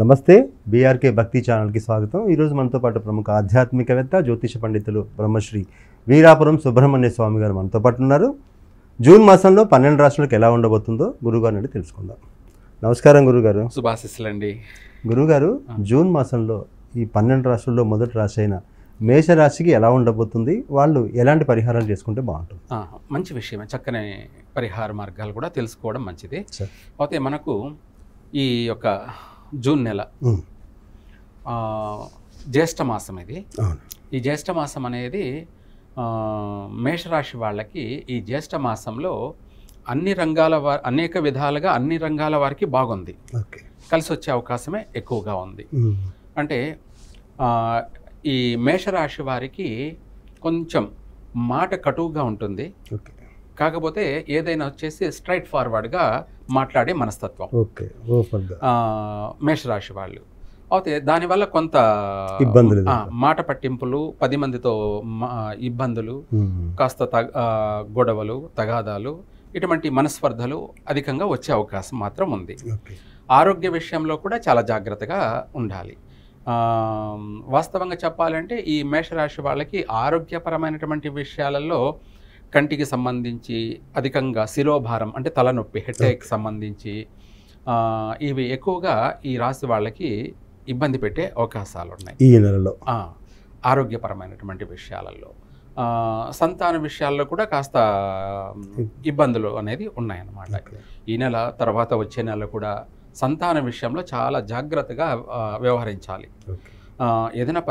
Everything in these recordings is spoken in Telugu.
నమస్తే బీఆర్కే భక్తి ఛానల్కి స్వాగతం. ఈరోజు మనతో పాటు ప్రముఖ ఆధ్యాత్మికవేత్త జ్యోతిష పండితులు బ్రహ్మశ్రీ వీరాపురం సుబ్రహ్మణ్య స్వామి గారు మనతో పాటు ఉన్నారు. జూన్ మాసంలో 12 రాశులకు ఎలా ఉండబోతుందో గురుగారు నుండి తెలుసుకుందాం. నమస్కారం గురుగారు. శుభాశిస్సులండి. గురుగారు, జూన్ మాసంలో ఈ 12 రాశుల్లో మొదటి రాశి అయిన మేషరాశికి ఎలా ఉండబోతుంది, వాళ్ళు ఎలాంటి పరిహారాలు చేసుకుంటే బాగుంటుంది? మంచి విషయమే, చక్కని పరిహార మార్గాలు కూడా తెలుసుకోవడం మంచిది. అయితే మనకు ఈ యొక్క జూన్ నెల జ్యేష్ఠ మాసం, ఇది ఈ జ్యేష్ఠ మాసం అనేది మేషరాశి వాళ్ళకి ఈ జ్యేష్ఠ మాసంలో అన్ని రంగాల అనేక విధాలుగా అన్ని రంగాల వారికి బాగుంది, కలిసి వచ్చే అవకాశమే ఎక్కువగా ఉంది. అంటే ఈ మేషరాశి వారికి కొంచెం మాట కటువుగా ఉంటుంది, కాకపోతే ఏదైనా వచ్చేసి స్ట్రైట్ ఫార్వర్డ్గా మాట్లాడే మనస్తత్వం మేషరాశి వాళ్ళు. అయితే దానివల్ల కొంత మాట పట్టింపులు, 10 మందితో ఇబ్బందులు, కాస్త గొడవలు, తగాదాలు, ఇటువంటి మనస్పర్ధలు అధికంగా వచ్చే అవకాశం మాత్రం ఉంది. ఆరోగ్య విషయంలో కూడా చాలా జాగ్రత్తగా ఉండాలి. వాస్తవంగా చెప్పాలంటే ఈ మేషరాశి వాళ్ళకి ఆరోగ్యపరమైనటువంటి విషయాలలో కంటికి సంబంధించి అధికంగా శిరోభారం అంటే తలనొప్పి, హెడేక్ సంబంధించి ఇవి ఎక్కువగా ఈ రాశి వాళ్ళకి ఇబ్బంది పెట్టే అవకాశాలు ఉన్నాయి ఈ నెలలో. ఆరోగ్యపరమైనటువంటి విషయాలలో, సంతాన విషయాల్లో కూడా కాస్త ఇబ్బందులు అనేది ఉన్నాయన్నమాట. ఈ నెల తర్వాత వచ్చే నెల కూడా సంతాన విషయంలో చాలా జాగ్రత్తగా వ్యవహరించాలి. ఏదైనా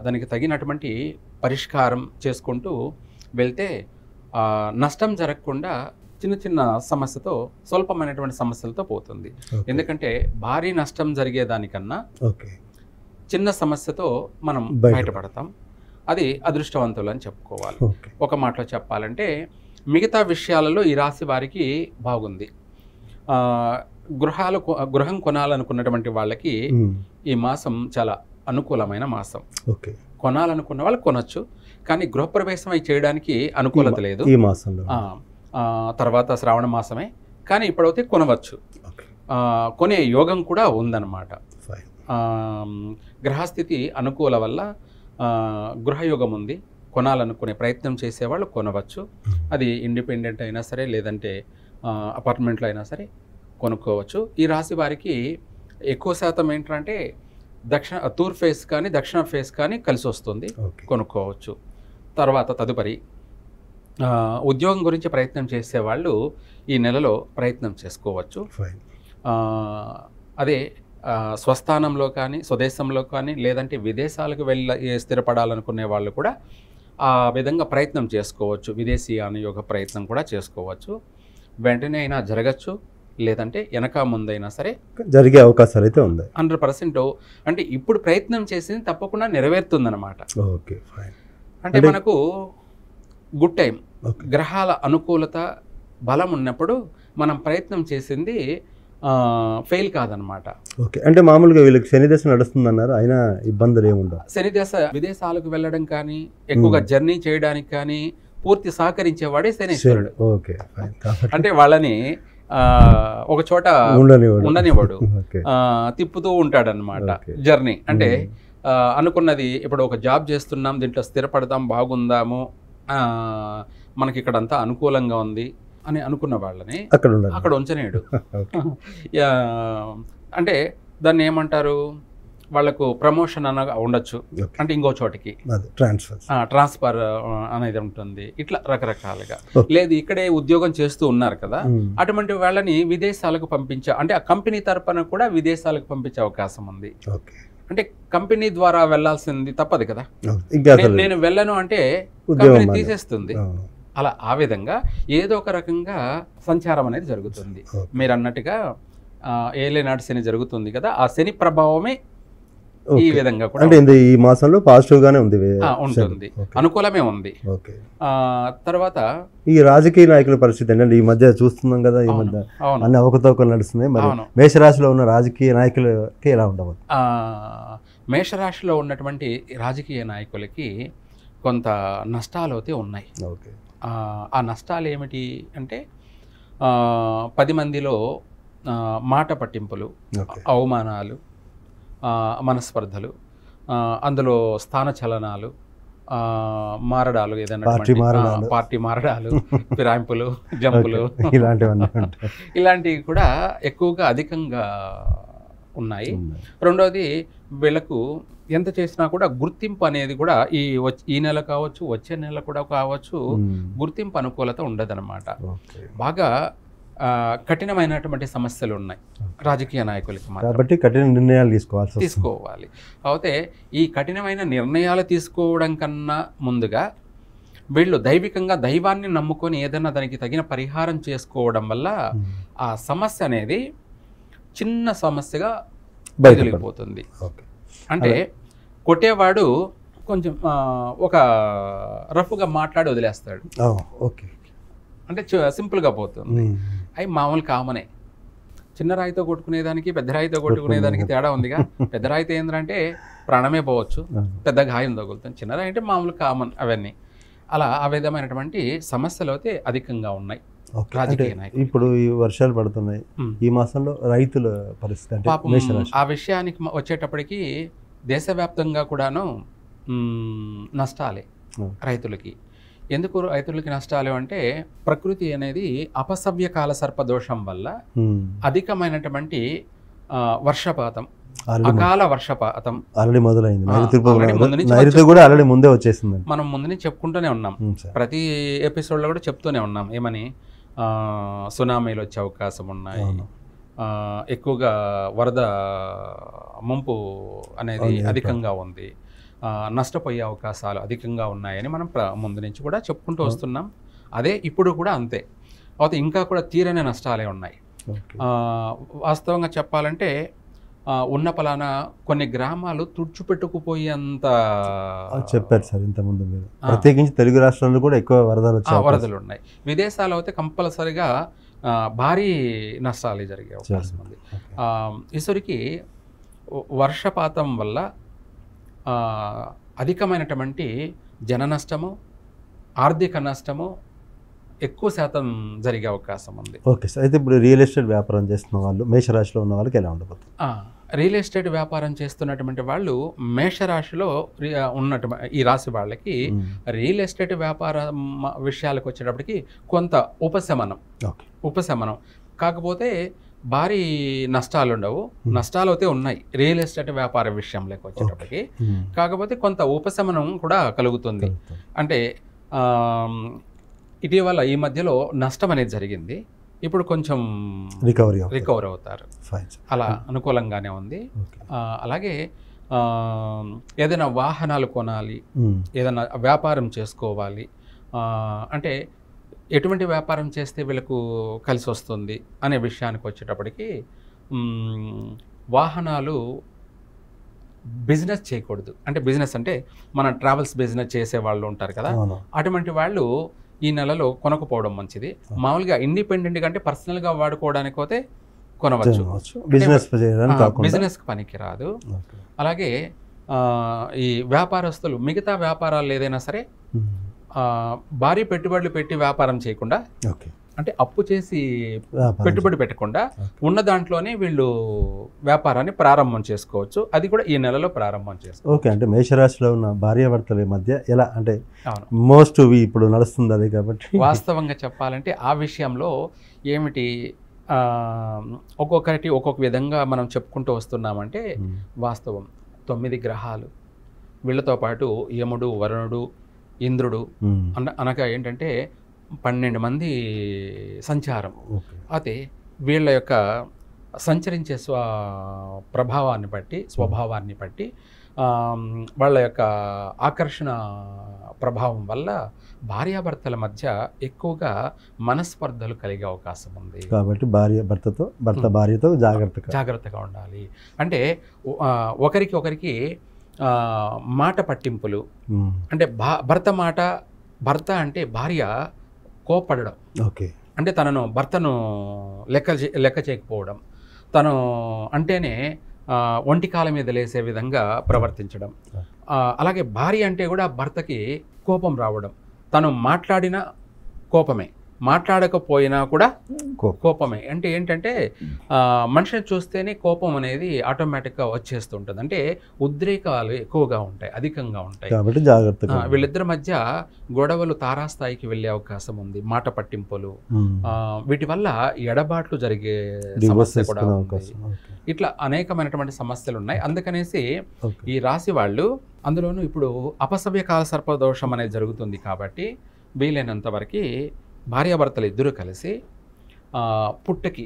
దానికి తగినటువంటి పరిష్కారం చేసుకుంటూ వెళ్తే నష్టం జరగకుండా చిన్న చిన్న సమస్యతో, స్వల్పమైనటువంటి సమస్యలతో పోతుంది. ఎందుకంటే భారీ నష్టం జరిగేదానికన్నా చిన్న సమస్యతో మనం బయటపడతాం. అది అదృష్టవంతులు అని చెప్పుకోవాలి. ఒక మాటలో చెప్పాలంటే మిగతా విషయాలలో ఈ రాశి వారికి బాగుంది. గృహం కొనాలనుకున్నటువంటి వాళ్ళకి ఈ మాసం చాలా అనుకూలమైన మాసం. కొనాలనుకున్న వాళ్ళు కొనొచ్చు, కానీ గృహప్రవేశం అయి చేయడానికి అనుకూలత లేదు ఈ మాసంలో. తర్వాత శ్రావణ మాసమే, కానీ ఇప్పుడైతే కొనవచ్చు, కొనే యోగం కూడా ఉందన్నమాట. గ్రహస్థితి అనుకూల వల్ల గృహయోగం ఉంది. కొనాలనుకునే ప్రయత్నం చేసేవాళ్ళు కొనవచ్చు. అది ఇండిపెండెంట్ అయినా సరే, లేదంటే అపార్ట్మెంట్లో అయినా సరే కొనుక్కోవచ్చు. ఈ రాశి వారికి ఎక్కువ శాతం ఏంటంటే తూర్పు ఫేస్ కానీ దక్షిణ ఫేస్ కానీ కలిసి వస్తుంది, కొనుక్కోవచ్చు. తర్వాత తదుపరి ఉద్యోగం గురించి ప్రయత్నం చేసేవాళ్ళు ఈ నెలలో ప్రయత్నం చేసుకోవచ్చు. అదే స్వస్థానంలో కానీ, స్వదేశంలో కానీ, లేదంటే విదేశాలకు స్థిరపడాలనుకునే వాళ్ళు కూడా ఆ విధంగా ప్రయత్నం చేసుకోవచ్చు. విదేశీయాన యోగ ప్రయత్నం కూడా చేసుకోవచ్చు. వెంటనే అయినా జరగచ్చు, లేదంటే వెనక ముందైనా సరే జరిగే అవకాశాలు అయితే ఉన్నాయి. 100% అంటే ఇప్పుడు ప్రయత్నం చేసింది తప్పకుండా నెరవేరుతుందన్నమాట. అంటే మనకు గుడ్ టైం, గ్రహాల అనుకూలత బలం ఉన్నప్పుడు మనం ప్రయత్నం చేసింది ఫెయిల్ కాదనమాట. అంటే మామూలుగా వీళ్ళకి శని దశ నడుస్తుందన్నారు, అయినా ఇబ్బందులు ఏముండవు. శని దశ విదేశాలకు వెళ్ళడం కానీ, ఎక్కువగా జర్నీ చేయడానికి కానీ పూర్తి సహకరించేవాడే శనీశ్వరుడు. అంటే వాళ్ళని ఒక చోట ఉండనివాడు, తిప్పుతూ ఉంటాడనమాట జర్నీ. అంటే అనుకున్నది, ఇప్పుడు ఒక జాబ్ చేస్తున్నాం, దీంట్లో స్థిరపడదాం, బాగుందాము, మనకి ఇక్కడంతా అనుకూలంగా ఉంది అని అనుకున్న వాళ్ళని అక్కడ ఉంచనేడు. అంటే దాన్ని ఏమంటారు, వాళ్ళకు ప్రమోషన్ అనగా ఉండొచ్చు, అంటే ఇంకో చోటికి ట్రాన్స్ఫర్ అనేది ఉంటుంది. ఇట్లా రకరకాలుగా. లేదు ఇక్కడే ఉద్యోగం చేస్తూ ఉన్నారు కదా, అటువంటి వాళ్ళని విదేశాలకు అంటే ఆ కంపెనీ తరపున కూడా విదేశాలకు పంపించే అవకాశం ఉంది. అంటే కంపెనీ ద్వారా వెళ్లాల్సింది తప్పదు కదా, నేను వెళ్ళను అంటే కంపెనీ తీసేస్తుంది. అలా ఆ విధంగా ఏదో ఒక రకంగా సంచారం అనేది జరుగుతుంది. మీరు అన్నట్టుగా ఏలేనాటి శని జరుగుతుంది కదా, ఆ శని ప్రభావమే ఈ విధంగా కూడా అంటే ఈ మాసంలో పాజిటివ్ గానే ఉంది, ఉంటుంది, అనుకూలమే ఉంది. తర్వాత ఈ రాజకీయ నాయకుల పరిస్థితి ఏంటంటే ఈ మధ్య చూస్తున్నాం కదా, ఈ మధ్య అన్ని అవకతవకలు నడుస్తున్నాయి. మరి మేషరాశిలో ఉన్న రాజకీయ నాయకులకి ఎలా ఉండవచ్చు? మేషరాశిలో ఉన్నటువంటి రాజకీయ నాయకులకి కొంత నష్టాలు అయితే ఉన్నాయి. ఆ నష్టాలు ఏమిటి అంటే 10 మందిలో మాట పట్టింపులు, అవమానాలు, మనస్పర్ధలు, అందులో స్థాన చలనాలు, మారడాలు, ఏదైనా పార్టీ మారడాలు, ఫిరాయింపులు, జంపులు, ఇలాంటివి కూడా ఎక్కువగా అధికంగా ఉన్నాయి. రెండోది వీళ్ళకు ఎంత చేసినా కూడా గుర్తింపు అనేది కూడా ఈ నెల కావచ్చు, వచ్చే నెల కూడా కావచ్చు, గుర్తింపు అనుకూలత ఉండదన్నమాట. బాగా కఠినమైనటువంటి సమస్యలు ఉన్నాయి రాజకీయ నాయకులకి, కాబట్టి కఠిన నిర్ణయాలు తీసుకోవాలి. అయితే ఈ కఠినమైన నిర్ణయాలు తీసుకోవడం కన్నా ముందుగా వీళ్ళు దైవికంగా దైవాన్ని నమ్ముకొని ఏదైనా దానికి తగిన పరిహారం చేసుకోవడం వల్ల ఆ సమస్య అనేది చిన్న సమస్యగా బయటపోతుంది. అంటే కొట్టేవాడు కొంచెం ఒక రఫ్గా మాట్లాడి వదిలేస్తాడు, అంటే సింపుల్గా పోతుంది. అవి మామూలు కామనే. చిన్న రాయితో కొట్టుకునేదానికి పెద్ద రాయితో కొట్టుకునేదానికి తేడా ఉందిగా. పెద్ద రాయితో ఏంటంటే ప్రాణమే పోవచ్చు, పెద్ద గాయం తగులుతుంది. చిన్న రాయి అంటే మామూలు కామన్ అవన్నీ. అలా ఆ విధమైనటువంటి సమస్యలు అయితే అధికంగా ఉన్నాయి రాజకీయ నాయకులు. ఇప్పుడు ఈ వర్షాలు పడుతున్నాయి, ఈ మాసంలో రైతుల పరిస్థితి పాపం ఆ విషయానికి వచ్చేటప్పటికి దేశవ్యాప్తంగా కూడాను నష్టాలే రైతులకి. ఎందుకు రైతులకి నష్టాలు అంటే ప్రకృతి అనేది అపసవ్య కాల సర్పదోషం వల్ల అధికమైనటువంటి వర్షపాతం, అకాల వర్షపాతం ఆల్రెడీ మొదలైంది. మనం ముందు నుంచి చెప్పుకుంటూనే ఉన్నాం, ప్రతి ఎపిసోడ్లో కూడా చెప్తూనే ఉన్నాం. ఏమని సునామీలు వచ్చే అవకాశం ఉన్నాయి, ఎక్కువగా వరద ముంపు అనేది అధికంగా ఉంది, నష్టపోయే అవకాశాలు అధికంగా ఉన్నాయని మనం ముందు నుంచి కూడా చెప్పుకుంటూ వస్తున్నాం. అదే ఇప్పుడు కూడా అంతే. అయితే ఇంకా కూడా తీరని నష్టాలే ఉన్నాయి. వాస్తవంగా చెప్పాలంటే ఉన్న పలానా కొన్ని గ్రామాలు తుడిచిపెట్టుకుపోయేంత చెప్పారు సార్ ఇంతకుముందు మీరు. ప్రత్యేకించి తెలుగు రాష్ట్రాల్లో కూడా ఎక్కువ వరదలు ఉన్నాయి. విదేశాల్లో అయితే కంపల్సరిగా భారీ నష్టాలు జరిగే అవకాశం ఉంది. ఈశ్వరికి వర్షపాతం వల్ల అధికమైనటువంటి జన నష్టము, ఆర్థిక నష్టము ఎక్కువ శాతం జరిగే అవకాశం ఉంది. Okay sir. అయితే ఇప్పుడు రియల్ ఎస్టేట్ వ్యాపారం చేస్తున్న వాళ్ళు, మేషరాశిలో ఉన్న వాళ్ళకి ఎలా ఉండబోతుంది? రియల్ ఎస్టేట్ వ్యాపారం చేస్తున్నటువంటి వాళ్ళు మేషరాశిలో ఉన్నటువంటి ఈ రాశి వాళ్ళకి రియల్ ఎస్టేట్ వ్యాపార విషయాలకు వచ్చేటప్పటికి కొంత ఉపశమనం కాకపోతే భారీ నష్టాలు ఉండవు. నష్టాలు అయితే ఉన్నాయి రియల్ ఎస్టేట్ వ్యాపార విషయంలోకి వచ్చేటప్పటికి, కాకపోతే కొంత ఉపశమనం కూడా కలుగుతుంది. అంటే ఇటీవల ఈ మధ్యలో నష్టం అనేది జరిగింది, ఇప్పుడు కొంచెం రికవర్ అవుతారు, అలా అనుకూలంగానే ఉంది. అలాగే ఏదైనా వాహనాలు కొనాలి, ఏదైనా వ్యాపారం చేసుకోవాలి అంటే ఎటువంటి వ్యాపారం చేస్తే వీళ్ళకు కలిసి వస్తుంది అనే విషయానికి వచ్చేటప్పటికి వాహనాలు బిజినెస్ చేయకూడదు. అంటే బిజినెస్ అంటే మన ట్రావెల్స్ బిజినెస్ చేసే వాళ్ళు ఉంటారు కదా, అటువంటి వాళ్ళు ఈ నెలలో కొనకపోవడం మంచిది. మామూలుగా ఇండిపెండెంట్ కంటే పర్సనల్గా వాడుకోవడానికి పోతే కొనవచ్చు, బిజినెస్కి పనికి రాదు. అలాగే ఈ వ్యాపారస్తులు మిగతా వ్యాపారాలు ఏదైనా సరే భారీ పెట్టుబడులు పెట్టి వ్యాపారం చేయకుండా, అంటే అప్పు చేసి పెట్టుబడి పెట్టకుండా ఉన్న దాంట్లోనే వీళ్ళు వ్యాపారాన్ని ప్రారంభం చేసుకోవచ్చు. అది కూడా ఈ నెలలో ప్రారంభం చేసుకోవచ్చు. ఓకే. అంటే మేషరాశిలో ఉన్న భార్యాభర్తల మధ్య ఎలా అంటే మోస్ట్ ఇప్పుడు నడుస్తుంది అది, కాబట్టి వాస్తవంగా చెప్పాలంటే ఆ విషయంలో ఏమిటి ఒక్కొక్కటి ఒక్కొక్క విధంగా మనం చెప్పుకుంటూ వస్తున్నామంటే వాస్తవం 9 గ్రహాలు, వీళ్ళతో పాటు యముడు, వరుణుడు, ఇంద్రుడు అనగా ఏంటంటే 12 మంది సంచారం. అయితే వీళ్ళ యొక్క సంచరించే ప్రభావాన్ని బట్టి, స్వభావాన్ని బట్టి, వాళ్ళ యొక్క ఆకర్షణ ప్రభావం వల్ల భార్యాభర్తల మధ్య ఎక్కువగా మనస్పర్ధలు కలిగే అవకాశం ఉంది. కాబట్టి భార్యతో జాగ్రత్తగా ఉండాలి. అంటే ఒకరికి ఒకరికి మాట పట్టింపులు, అంటే భర్త అంటే భార్య కోపడడం, అంటే భర్తను లెక్క చేయకపోవడం, తను అంటేనే ఒంటి కాలం మీద లేసే విధంగా ప్రవర్తించడం. అలాగే భార్య అంటే కూడా భర్తకి కోపం రావడం, తను మాట్లాడిన కోపమే, మాట్లాడకపోయినా కూడా కోపమే. అంటే ఏంటంటే మనిషిని చూస్తేనే కోపం అనేది ఆటోమేటిక్గా వచ్చేస్తుంటుంది. అంటే ఉద్రేకాలు ఎక్కువగా ఉంటాయి, అధికంగా ఉంటాయి కాబట్టి జాగ్రత్తగా. వీళ్ళిద్దరి మధ్య గొడవలు తారాస్థాయికి వెళ్ళే అవకాశం ఉంది, మాట పట్టింపులు, వీటి వల్ల ఎడబాట్లు జరిగే సమస్య కూడా ఉంది. ఇట్లా అనేకమైనటువంటి సమస్యలు ఉన్నాయి. అందుకనేసి ఈ రాశి వాళ్ళు, అందులోనూ ఇప్పుడు అపసవ్య కాల సర్పదోషం అనేది జరుగుతుంది కాబట్టి వీలైనంత వరకు భార్యాభర్తలు ఇద్దరూ కలిసి పుట్టకి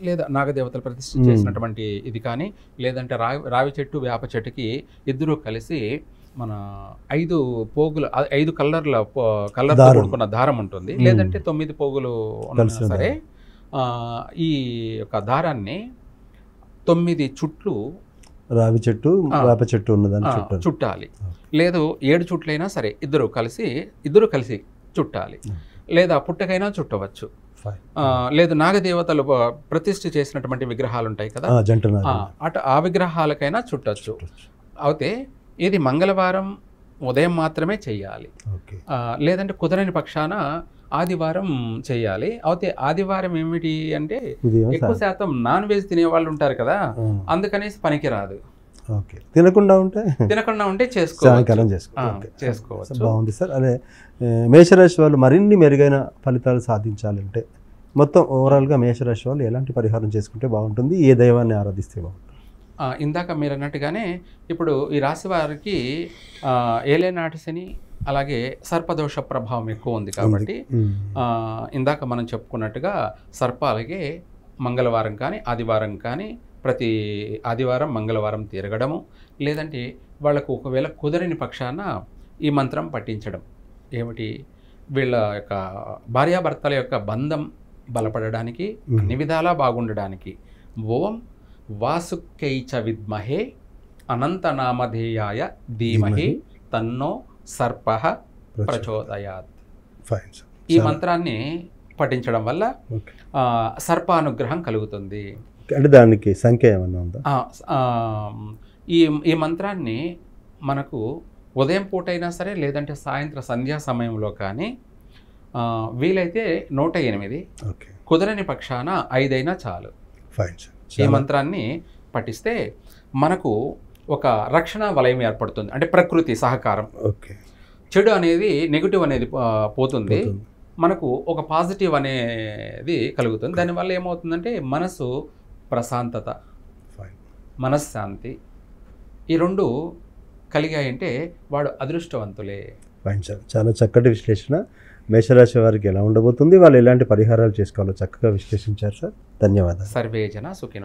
లేదా నాగదేవతలు ప్రతిష్ఠ చేసినటువంటి ఇది కానీ, లేదంటే రావి చెట్టు వేప చెట్టుకి ఇద్దరూ కలిసి మన 5 పోగులు 5 కలర్తో కూడుకున్న దారం ఉంటుంది, లేదంటే 9 పోగులు ఉన్నా సరే ఈ యొక్క దారాన్ని 9 చుట్లు రావి చెట్టు వేప చెట్టు ఉన్నదాన్ని చుట్టాలి. లేదు 7 చుట్లైనా సరే ఇద్దరు కలిసి చుట్టాలి. లేదా పుట్టకైనా చుట్టవచ్చు. లేదు నాగదేవతలు ప్రతిష్ఠ చేసినటువంటి విగ్రహాలు ఉంటాయి కదా, ఆ విగ్రహాలకైనా చుట్టచ్చు. అయితే ఇది మంగళవారం ఉదయం మాత్రమే చెయ్యాలి, లేదంటే కుదరని పక్షాన ఆదివారం చేయాలి. అయితే ఆదివారం ఏమిటి అంటే ఎక్కువ శాతం నాన్ వెజ్ తినే వాళ్ళు ఉంటారు కదా, అందుకనేసి పనికిరాదు. తినకుండా ఉంటే చేసుకోవచ్చు. బాగుంది సార్. అదే మేషరాశి వాళ్ళు మరిన్ని మెరుగైన ఫలితాలు సాధించాలంటే మొత్తం ఓవరాల్గా మేషరాశి వాళ్ళు ఎలాంటి పరిహారం చేసుకుంటే బాగుంటుంది, ఏ దైవాన్ని ఆరాధిస్తే బాగుంటుంది? ఇందాక మీరు అన్నట్టుగానే ఇప్పుడు ఈ రాశి వారికి ఏలేనాటి శని అలాగే సర్పదోష ప్రభావం ఎక్కువ ఉంది కాబట్టి ఇందాక మనం చెప్పుకున్నట్టుగా సర్పాలకే మంగళవారం కానీ ఆదివారం కానీ ప్రతి ఆదివారం మంగళవారం తిరగడము, లేదంటే వాళ్ళకు ఒకవేళ కుదరని పక్షాన ఈ మంత్రం పఠించడం. ఏమిటి, వీళ్ళ యొక్క భార్యాభర్తల యొక్క బంధం బలపడడానికి, అన్ని విధాలా బాగుండడానికి ఓం వాసుకైచ విద్మహే అనంతనామధేయాయ ధీమహి తన్నో సర్పః ప్రచోదయాత్. ఈ మంత్రాన్ని పఠించడం వల్ల సర్పానుగ్రహం కలుగుతుంది. అంటే దానికి సంఖ్య ఏమన్నా ఉందా? ఈ మంత్రాన్ని మనకు ఉదయం పూట అయినా సరే, లేదంటే సాయంత్రం సంధ్యా సమయంలో కానీ, వీలైతే 108, కుదరని పక్షాన 5 అయినా చాలు. ఈ మంత్రాన్ని పఠిస్తే మనకు ఒక రక్షణ వలయం ఏర్పడుతుంది. అంటే ప్రకృతి సహకారం, చెడు అనేది నెగిటివ్ అనేది పోతుంది, మనకు ఒక పాజిటివ్ అనేది కలుగుతుంది. దానివల్ల ఏమవుతుందంటే మనసు ప్రశాంతత, మనశ్శాంతి, ఈ 2 కలిగాయంటే వాడు అదృష్టవంతులే. చాలా చక్కటి విశ్లేషణ. మేషరాశి వారికి ఎలా ఉండబోతుంది, వాళ్ళు ఎలాంటి పరిహారాలు చేసుకోవాలో చక్కగా విశ్లేషించారు సార్. ధన్యవాదాలు. సర్వేజన సుఖినో.